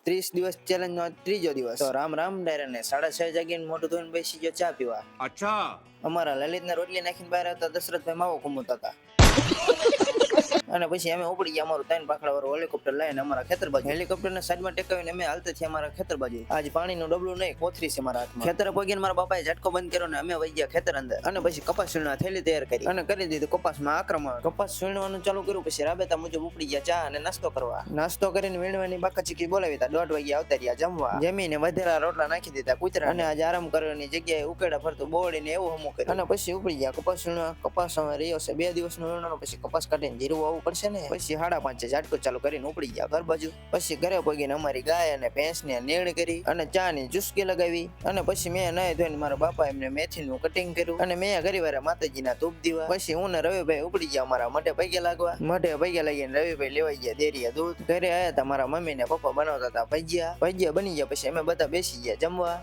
30 દિવસ ચેલેન્જ નો ત્રીજો દિવસ. તો રામ રામ ડાયરા ને 6:30 જાગીને મોટું ધોઈને બેસી ગયો ચા પીવા. अच्छा અમારા લલિતને રોટલી નાખીને બહાર આવતા દશરથભાઈ માવો ઘૂમતા હતા. અને પછી અમે ઉપડી ગયા અમારું 3 પાંખડા વાળું હેલિકોપ્ટર લઈને અમારા ખેતર બાજુ. હેલિકોપ્ટરને સાઈડમાં ટેકાવીને અમે હાલતા થયા અમારા ખેતર બાજુ. આજ પાણીનું ડબલું નહીં, કોથરી છે મારા હાથમાં. ખેતર પગીને મારા બાપાએ ઝટકો બંધ કર્યો ને અમે વહી ગયા ખેતર અંદર. અને પછી કપાસ વીણવા થેલી તૈયાર કરી અને કરી દીધું કપાસમાં આક્રમણ. કપાસ વીણવાનું ચાલુ કર્યું. પછી રાબેતા મુજબ ઉપડી ગયા ચા અને નાસ્તો કરવા. નાસ્તો કરીને વીણવાની બાકા ચીકી બોલાવી હતા. 1:30 વાગે આવતા રહ્યા જમવા. જમીને વધેલા રોટલા નાખી દીધા કૂતરા. અને આજે આરામ કરવાની જગ્યાએ ઉકેડા ફરતું બોવડીને એવું હમું કર્યું. અને પછી ઉપડી ગયા કપાસ વીણવા. કપાસ હવે રહ્યો છે 2 દિવસનો વીણવાનો. પછી કપાસ કાઢીને જીરવું આવવું પડશે ને. પછી 5:30 ઝાટકો ચાલુ કરીને ઉપડી ગયા ઘર બાજુ. પછી ઘરે પગીને અમારી ગાય અને ભેંસને નીણ કરી અને ચા ની ચુસ્કી લગાવી. અને પછી મેં નાહી ધોઈને મારા બાપા એમને મેથીનું કટિંગ કર્યું. અને મેં ઘરીવારે માતાજીના ધૂપ દીવા. પછી હું ને રવિભાઈ ઉપડી ગયા મારા મઢે પગે લાગવા. મઢે પગે લાગીને રવિભાઈ લેવાઈ ગયા ડેરીએ દૂધ. ઘરે આવ્યા હતા મારા મમ્મી ને પપ્પા બનાવતા હતા ભજીયા. ભજીયા બની ગયા પછી અમે બધા બેસી ગયા જમવા.